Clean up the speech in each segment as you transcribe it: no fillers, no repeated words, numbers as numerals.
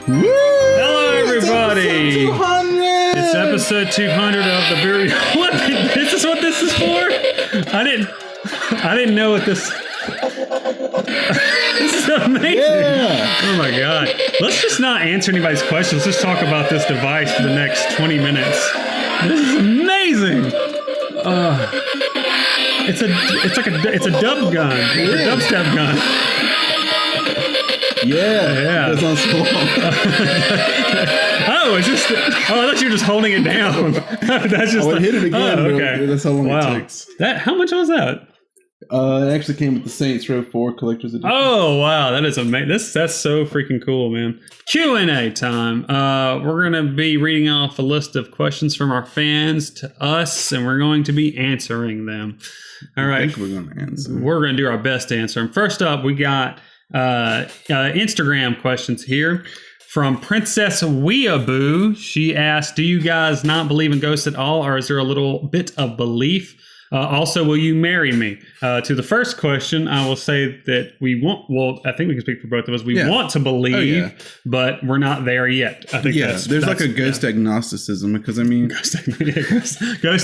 Hello, everybody. It's episode 200 of the Beer. What? This is what this is for? I didn't know what this. This is amazing. Yeah. Oh my god. Let's just not answer anybody's questions. Let's just talk about this device for the next 20 minutes. This is amazing. It's a dub gun. It's a dubstep gun. Yeah. That sounds cool. Oh, it's just. Oh, I thought you were just holding it down. That's just. Hit it again. Oh, okay. That's how long it takes. How much was that? It actually came with the Saints Row 4 collector's edition. Oh wow, that is amazing. That's so freaking cool, man. Q&A time. We're gonna be reading off a list of questions from our fans to us, and we're going to be answering them. All right. I think we're gonna answer. We're gonna do our best to answer them. First up, we got Instagram questions here from Princess Weeaboo. She asked, "Do you guys not believe in ghosts at all, or is there a little bit of belief? Also, will you marry me?" To the first question, I will say that we want. Well, I think we can speak for both of us. We want to believe, but we're not there yet. I think there's like a ghost agnosticism, because I mean, ghost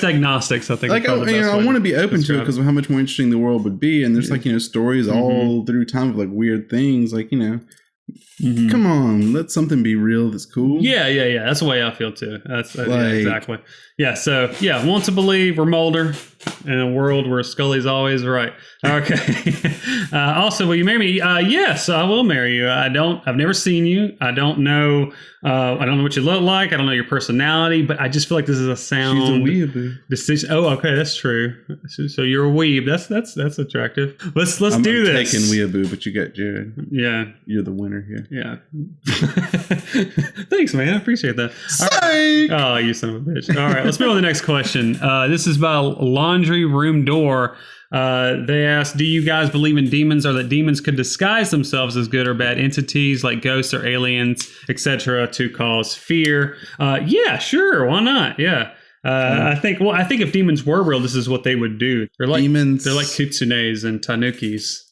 agnostics. I think like I want to be open to it because of how much more interesting the world would be, and there's like stories all through time of like weird things, like come on, let something be real that's cool. Yeah. That's the way I feel too. That's exactly. Yeah. So want to believe we're Mulder in a world where Scully's always right. Okay. Also, will you marry me? Yes, I will marry you. I've never seen you. I don't know. I don't know what you look like. I don't know your personality, but I just feel like this is a sound. She's a weeaboo. Decision. Oh, okay, that's true. So you're a weeb. That's attractive. Let's do this. I'm taking weeaboo, but you got Jerad. Yeah, you're the winner here. Yeah. Thanks, man. I appreciate that. Psych! Oh, you son of a bitch. All right, let's move on to the next question. This is by Laundry Room Door. They asked, do you guys believe in demons, or that demons could disguise themselves as good or bad entities like ghosts or aliens, etc., to cause fear? Yeah, sure. Why not? Yeah. I think if demons were real, this is what they would do. They're like demons. They're like kitsunes and tanukis.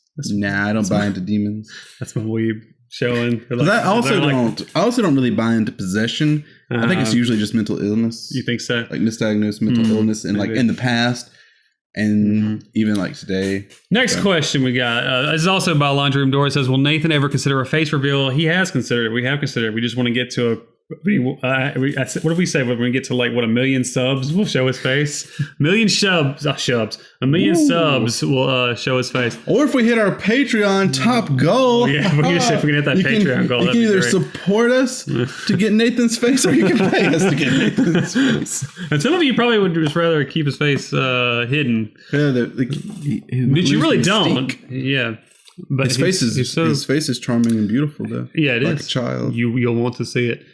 I don't buy into demons. That's my weeb showing. I also don't really buy into possession. I think it's usually just mental illness. You think so? Like misdiagnosed mental illness, and like in the past. And even like today. Next question we got. This is also by Laundry Room Door. It says, will Nathan ever consider a face reveal? He has considered it. We have considered it. We just want to get to what do we say when we get to like 1 million subs? We'll show his face. A million subs will show his face. Or if we hit our Patreon top goal, if we can hit that Patreon goal, you can either support us to get Nathan's face, or you can pay us to get Nathan's face. And some of you probably would just rather keep his face hidden. Yeah, but you really don't. Yeah. But his face is charming and beautiful, though. Yeah, it like is. A child. You'll want to see it.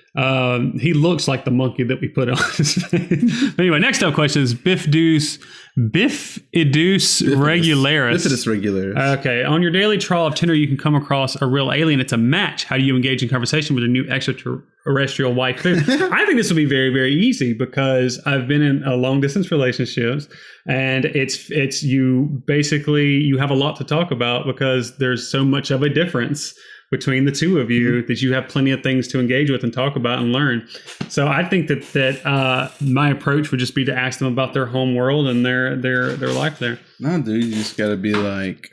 He looks like the monkey that we put on his face. Anyway, next up question is Bifidus regularis. Bifidus regularis. Okay. On your daily trawl of Tinder, you can come across a real alien. It's a match. How do you engage in conversation with a new extraterrestrial waifu? I think this will be very, very easy, because I've been in a long distance relationships, and it's you basically, you have a lot to talk about because there's so much of a difference between the two of you that you have plenty of things to engage with and talk about and learn. So I think that my approach would just be to ask them about their home world and their life there. No, dude, you just got to be like,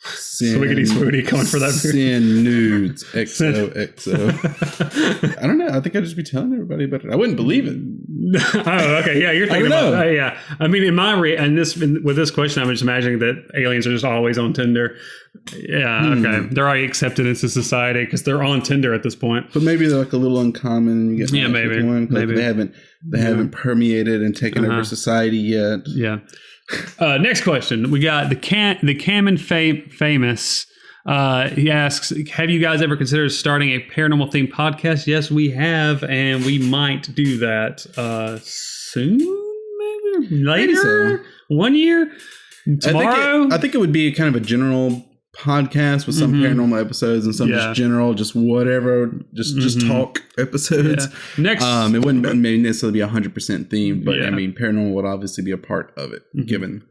Swiggity swooty coming for that. Send nudes. XOXO. I don't know. I think I'd just be telling everybody about it. I wouldn't believe it. Oh, okay. Yeah, you're thinking about it. Yeah. I mean, with this question, I'm just imagining that aliens are just always on Tinder. Yeah, okay. They're already accepted into society because they're on Tinder at this point. But maybe they're like a little uncommon, and you get maybe they haven't permeated and taken over society yet. Yeah. Next question. We got the Cameron Famous. He asks, have you guys ever considered starting a paranormal themed podcast? Yes, we have, and we might do that soon, maybe later. So. 1 year? Tomorrow? I think it would be kind of a general podcast with some paranormal episodes and some just general, just whatever, just talk episodes. Yeah. Next, it wouldn't maybe necessarily be 100% themed, but I mean, paranormal would obviously be a part of it, given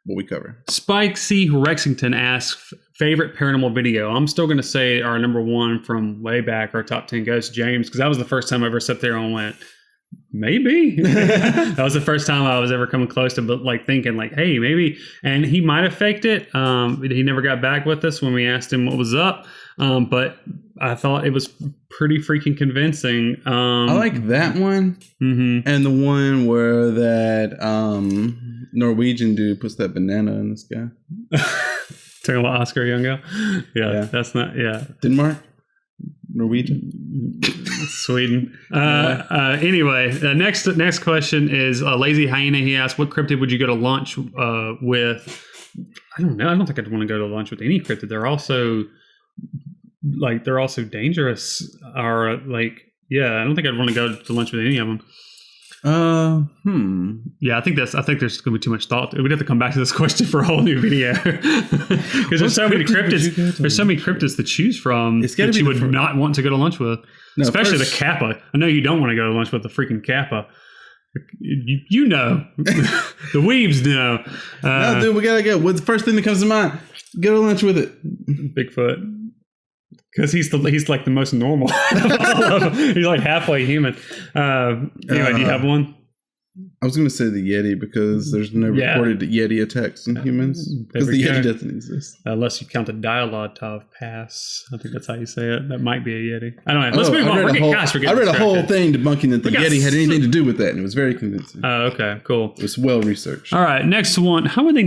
what we cover. Spike C. Rexington asks, favorite paranormal video. I'm still going to say our number one from way back, our top 10 goes to James, because that was the first time I ever sat there and went, maybe. That was the first time I was ever coming close to like thinking like, hey, maybe. And he might have faked it. He never got back with us when we asked him what was up. But I thought it was pretty freaking convincing. I like that one. Mm-hmm. And the one where that Norwegian dude puts that banana in the sky. Talking about Oscar Youngo? Yeah, that's not, Denmark? Norwegian? Sweden. Anyway, the next question is Lazy Hyena. He asked, what cryptid would you go to lunch with? I don't know. I don't think I'd want to go to lunch with any cryptid. They're also dangerous. Or like, I don't think I'd want to go to lunch with any of them. Yeah, I think there's going to be too much thought. We'd have to come back to this question for a whole new video because there's so many cryptids. There's so many cryptids to choose from that you would not want to go to lunch with, especially the Kappa. I know you don't want to go to lunch with the freaking Kappa. You know, the weebs know. No, dude, we gotta go. What's the first thing that comes to mind? Go to lunch with it. Bigfoot. Because he's like the most normal of all of them. He's like halfway human. Anyway, do you have one? I was going to say the Yeti because there's no recorded Yeti attacks in humans. Because the Yeti doesn't exist. Unless you count the Dialog pass. I think that's how you say it. That might be a Yeti. I don't know. Let's move on. I read a whole thing debunking that the Yeti had anything to do with that, and it was very convincing. Oh, okay. Cool. It was well researched. All right. Next one. How would they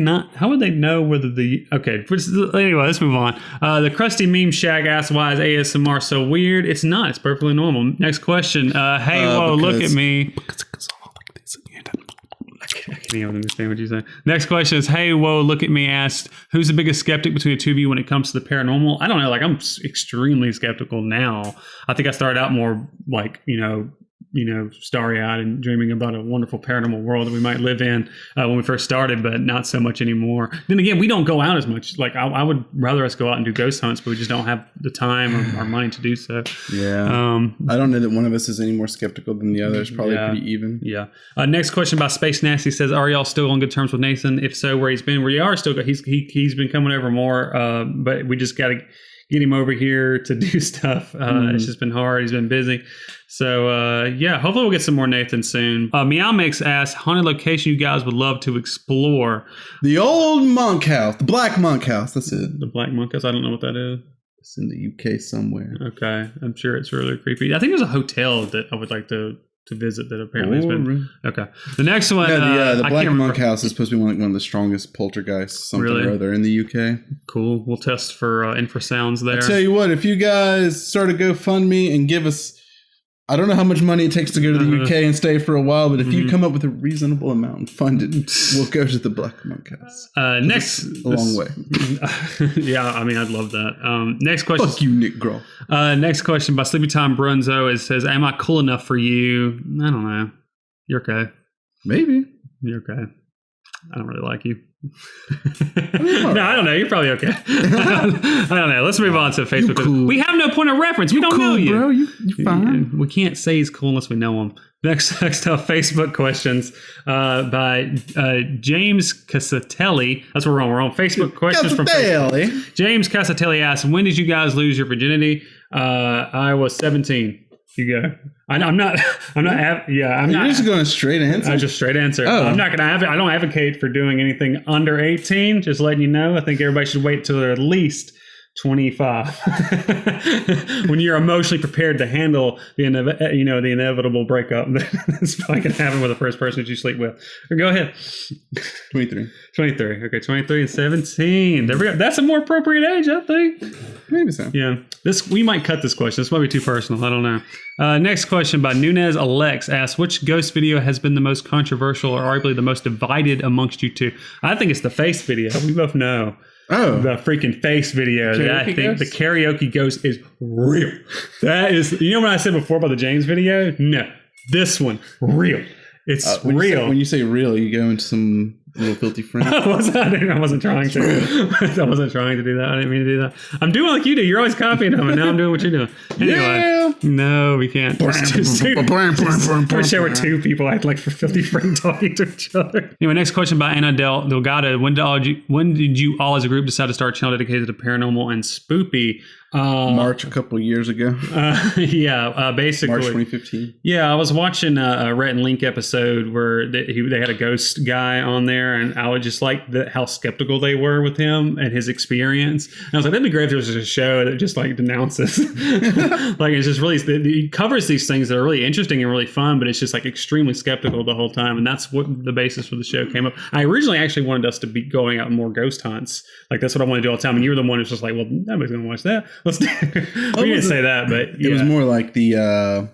know whether the... Okay. Anyway, let's move on. The Krusty Meme Shack asks, why is ASMR so weird? It's not. It's perfectly normal. Next question. Look at me. I can't even understand what you say. Next question is, hey, whoa, look at me, asked, who's the biggest skeptic between the two of you when it comes to the paranormal? I don't know. Like, I'm extremely skeptical now. I think I started out more like, starry-eyed and dreaming about a wonderful paranormal world that we might live in when we first started, but not so much anymore. Then again, we don't go out as much. Like, I would rather us go out and do ghost hunts, but we just don't have the time or money to do so. Yeah. I don't know that one of us is any more skeptical than the other. It's probably pretty even. Yeah. Next question by Space Nasty says, are y'all still on good terms with Nathan? If so, where he's been? We are still good. He's been coming over more, but we just got to get him over here to do stuff. It's just been hard. He's been busy. So, hopefully we'll get some more Nathan soon. Meow Mix asks, haunted location you guys would love to explore. The old monk house. The Black Monk House. That's it. The Black Monk House. I don't know what that is. It's in the UK somewhere. Okay. I'm sure it's really creepy. I think there's a hotel that I would like to visit that apparently has been. Okay. The next one. The Black Monk House is supposed to be one of the strongest poltergeists or other in the UK. Cool. We'll test for infrasounds there. I tell you what, if you guys start a GoFundMe and give us, I don't know how much money it takes to go to the UK and stay for a while, but if you come up with a reasonable amount and fund it, we'll go to the Black Monk House. Next, a long way. Yeah, I mean, I'd love that. Next question. Fuck you, Nick Groff. Next question by Sleepy Time Brunzo. Says, am I cool enough for you? I don't know. You're okay. Maybe. You're okay. I don't really like you. No, I don't know. You're probably okay. I don't know. Let's move on to Facebook. Cool. We have no point of reference. We don't know you. Bro. You're fine. We can't say he's cool unless we know him. Next up, Facebook questions by James Casatelli. That's where we're on. We're on Facebook questions from Facebook. James Casatelli asks, when did you guys lose your virginity? I was 17. You go. I'm not. You're just going to straight answer. I just straight answer. Oh. I'm not going to. I don't advocate for doing anything under 18. Just letting you know. I think everybody should wait till they're at least 25 when you're emotionally prepared to handle the inevitable breakup that's probably going to happen with the first person that you sleep with. Go ahead. 23. Okay, 23 and 17. There we go. That's a more appropriate age, I think. Maybe so. Yeah. We might cut this question. This might be too personal. I don't know. Next question by Nunez Alex asks, which ghost video has been the most controversial or arguably the most divided amongst you two? I think it's the face video. We both know. Oh, the freaking face video. I think the karaoke ghost is real. That is, when I said before about the James video? No, this one, real. It's real. When you say real, you go into some little filthy friend. I wasn't trying to. I wasn't trying to do that. I didn't mean to do that. I'm doing like you do. You're always copying them, and now I'm doing what you're doing. Anyway, No, we can't. We're share with two people act like for filthy friend talking to each other. Anyway, next question by Anna Delgado. When did you all as a group decide to start a channel dedicated to paranormal and spoopy? March a couple years ago. Basically. March 2015. Yeah, I was watching a Rhett and Link episode where they had a ghost guy on there, and I would just like how skeptical they were with him and his experience. And I was like, that'd be great if there was just a show that just like denounces. Like it's just really, it covers these things that are really interesting and really fun, but it's just like extremely skeptical the whole time. And that's what the basis for the show came up. I originally actually wanted us to be going out on more ghost hunts. Like that's what I want to do all the time. And you were the one who's just like, well, nobody's going to watch that. Let's do it. We didn't say that, but it was more like the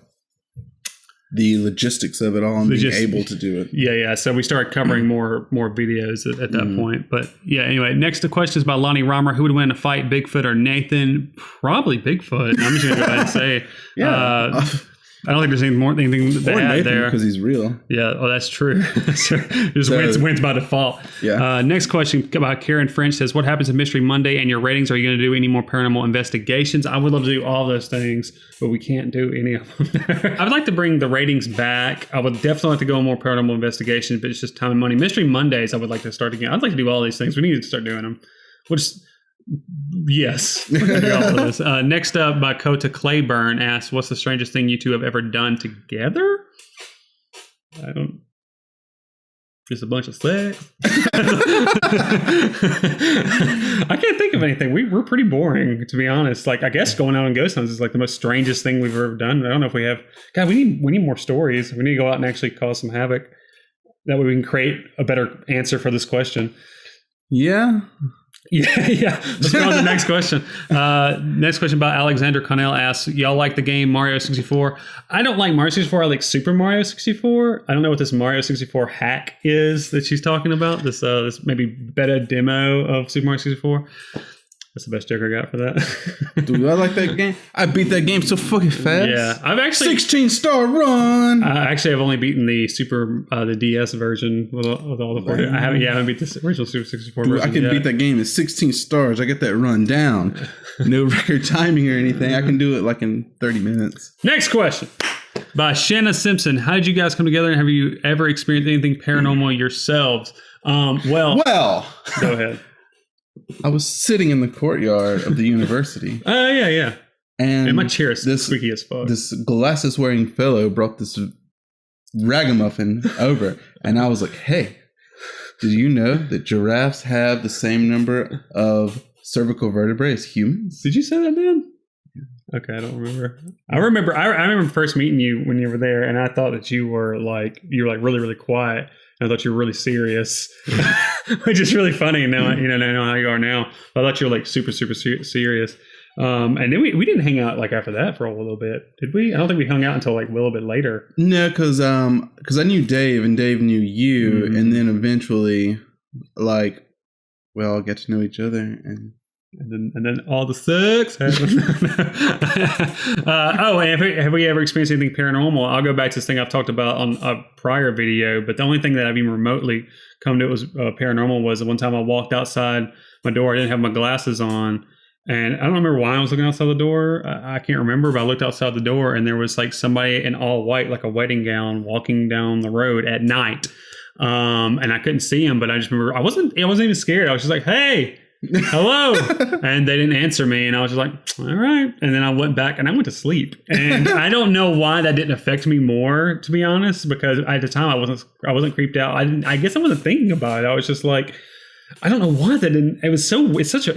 logistics of it all and being able to do it. Yeah. So we started covering more videos at that point. But yeah, anyway, next question is by Lonnie Romer. Who would win in a fight, Bigfoot or Nathan? Probably Bigfoot. I'm just going to go ahead and say, I don't think there's anything to add there. Because he's real. Yeah, that's true. Just wins by default. Yeah. Next question by Karen French says, what happens to Mystery Monday and your ratings? Are you going to do any more paranormal investigations? I would love to do all those things, but we can't do any of them. I would like to bring the ratings back. I would definitely like to go on more paranormal investigations, but it's just time and money. Mystery Mondays, I would like to start again. I'd like to do all these things. We need to start doing them. Yes. Next up by Kota Clayburn asks, what's the strangest thing you two have ever done together? Just a bunch of sex. I can't think of anything. We're pretty boring, to be honest. Like, I guess going out on ghost hunts is like the most strangest thing we've ever done. I don't know if we have. God, we need more stories. We need to go out and actually cause some havoc. That way we can create a better answer for this question. Yeah. Yeah. Let's go on to the next question. Next question by Alexander Connell asks, y'all like the game Mario 64? I don't like Mario 64. I like Super Mario 64. I don't know what this Mario 64 hack is that she's talking about. This maybe beta demo of Super Mario 64. That's the best joke I got for that. Dude, I like that game. I beat that game so fucking fast. Yeah, I've actually 16-star run. I've only beaten the the DS version with all the 40. I haven't beat the original Super 64 version. I can beat that game at 16 stars. I get that run down. No record timing or anything. I can do it like in 30 minutes. Next question by Shanna Simpson. How did you guys come together, and have you ever experienced anything paranormal yourselves? Well, go ahead. I was sitting in the courtyard of the university. Yeah. And my chair is squeaky as fuck. This glasses-wearing fellow brought this ragamuffin over, and I was like, hey, did you know that giraffes have the same number of cervical vertebrae as humans? Did you say that, man? Okay, I don't remember. I remember first meeting you when you were there, and I thought that you were really, really quiet. I thought you were really serious, which is really funny. Now I know how you are now. I thought you were like super, super serious. And then we didn't hang out like after that for a little bit, did we? I don't think we hung out until like a little bit later. No, because I knew Dave and Dave knew you, and then eventually, I'll get to know each other and then all the sex happens. And have we ever experienced anything paranormal? I'll go back to this thing I've talked about on a prior video, but the only thing that I've even remotely come to it was paranormal was the one time I walked outside my door. I didn't have my glasses on, and I don't remember why I was looking outside the door. I can't remember, but I looked outside the door, and there was like somebody in all white, like a wedding gown, walking down the road at night. And I couldn't see him, but I just remember I wasn't even scared. I was just like, hey. Hello. And they didn't answer me, and I was just like, all right. And then I went back and I went to sleep, and I don't know why that didn't affect me more, to be honest, because at the time I wasn't creeped out. I guess I wasn't thinking about it. I was just like, I don't know why that didn't. It's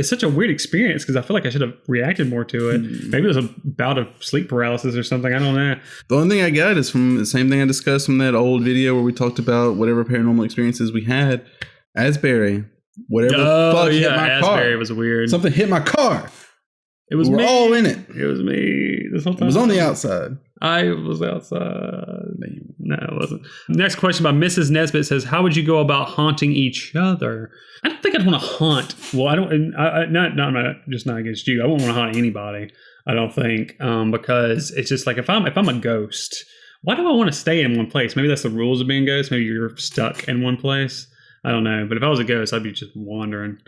such a weird experience, because I feel like I should have reacted more to it. Maybe it was a bout of sleep paralysis or something. I don't know. The only thing I got is from the same thing I discussed from that old video where we talked about whatever paranormal experiences we had. Asbury. Whatever the fuck hit my Asbury car. Was weird. Something hit my car. It was we were all in it. It was me this whole time. It was on the outside. I was outside. No, it wasn't. Next question by Mrs. Nesbitt says, how would you go about haunting each other? I don't think I'd want to haunt. Well, I don't. Not just not against you. I wouldn't want to haunt anybody. I don't think, because it's just like if I'm a ghost, why do I want to stay in one place? Maybe that's the rules of being a ghost. Maybe you're stuck in one place. I don't know, but if I was a ghost, I'd be just wandering.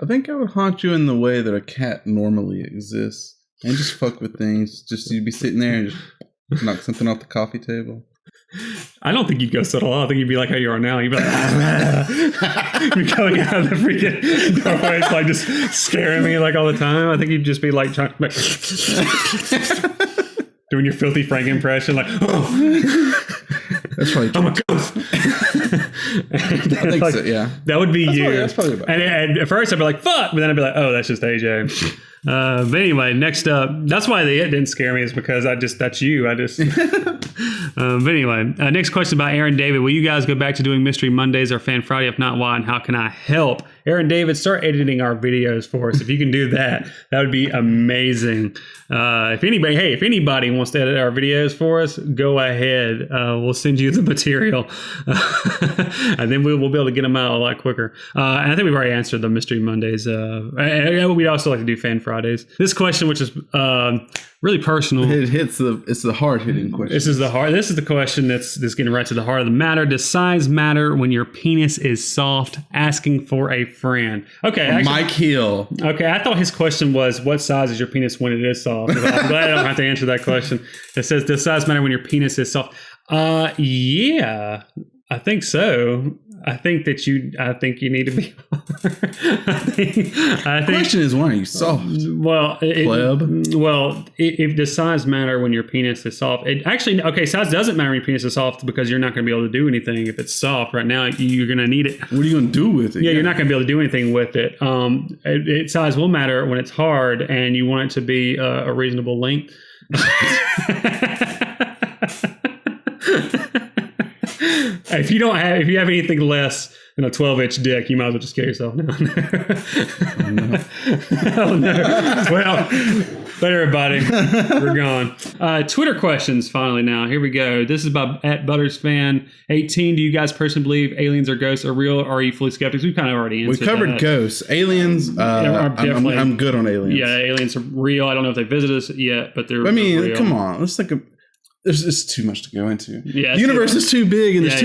I think I would haunt you in the way that a cat normally exists. And just fuck with things. Just you'd be sitting there and just knock something off the coffee table. I don't think you'd go so long. I think you'd be like how you are now. You'd be like, you're going out of the freaking doorway, like just scaring me like all the time. I think you'd just be like trying, like, doing your filthy Frank impression, like, oh, that's probably true. I'm a ghost. I think so, yeah. That would be you. That's probably about and at first I'd be like, fuck, but then I'd be like, oh, that's just AJ. But anyway, next up, that's why it didn't scare me, is because that's you. But anyway, next question by Aaron David. Will you guys go back to doing Mystery Mondays or Fan Friday? If not, why, and how can I help? Aaron David, start editing our videos for us. If you can do that, that would be amazing. If anybody wants to edit our videos for us, go ahead. We'll send you the material. And then we'll be able to get them out a lot quicker. And I think we've already answered the Mystery Mondays. And we'd also like to do Fan Fridays. This question, which is really personal. It's the hard-hitting question. This is the question that's getting right to the heart of the matter. Does size matter when your penis is soft? Asking for a friend. Okay, actually, Mike Hill. Okay, I thought his question was, what size is your penis when it is soft? I'm glad I don't have to answer that question. It says, does size matter when your penis is soft? Yeah, I think so. I think you need to be. I think. The question is, why are you soft? Well, pleb. If the size matter when your penis is soft, size doesn't matter when your penis is soft, because you're not going to be able to do anything if it's soft. Right now, you're going to need it. What are you going to do with it? Yeah, you're not going to be able to do anything with it. Size will matter when it's hard and you want it to be a reasonable length. If you have anything less than a 12-inch dick, you might as well just kill yourself. No. Oh no. Well, later everybody. We're gone. Twitter questions finally now. Here we go. This is by @ButtersFan18. Do you guys personally believe aliens or ghosts are real, or are you fully skeptics? We kind of already answered that. We covered ghosts. Aliens, I'm good on aliens. Yeah, aliens are real. I don't know if they visited us yet, but they're real. Come on. Let's think of... There's too much to go into. Yeah, the universe is too big, and there's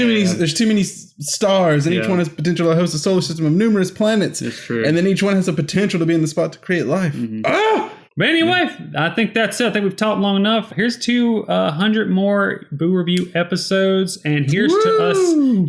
too many stars, and each one has potential to host a solar system of numerous planets. That's true. And then each one has a potential to be in the spot to create life. Mm-hmm. But anyway, I think that's it. I think we've talked long enough. Here's 200 more Boo Review episodes, and here's to us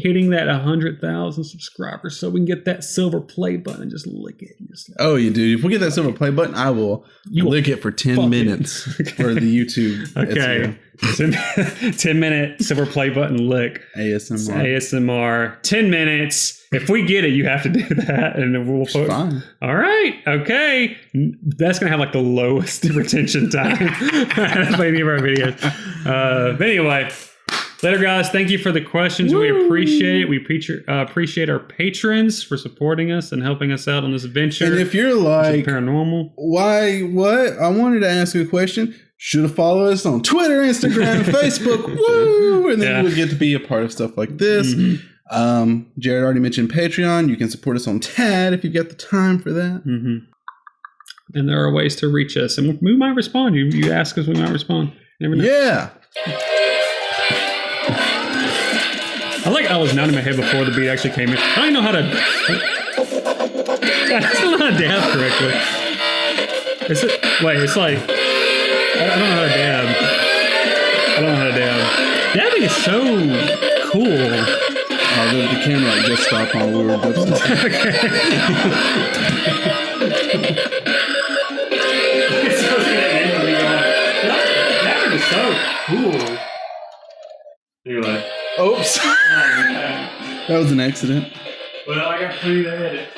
hitting that 100,000 subscribers so we can get that silver play button and just lick it. Oh, you do. If we get that silver play button, I will lick it for 10 minutes for the YouTube. Okay. 10-minute silver play button lick. ASMR. 10 minutes. If we get it, you have to do that, and we'll fine. All right. Okay. That's gonna have like the lowest retention time of any of our videos. But anyway, later, guys. Thank you for the questions. Woo! We appreciate it. We appreciate our patrons for supporting us and helping us out on this adventure. And if you're like paranormal, why? What? I wanted to ask you a question. Should have followed us on Twitter, Instagram, and Facebook. Woo! And then you would get to be a part of stuff like this. Mm-hmm. Jerad already mentioned Patreon. You can support us on TAD if you've got the time for that. Mm-hmm. And there are ways to reach us, and we might respond. You ask us, we might respond. Never know. Yeah. I was nodding my head before the beat actually came in. I don't even know how to. I still don't know how to dab correctly. It's like. I don't know how to dab. Dabbing is so cool. The camera just stopped while we were dubstep. Dabbing is so cool. Anyway. Oops. Oh, that was an accident. Well, I got plenty to edit.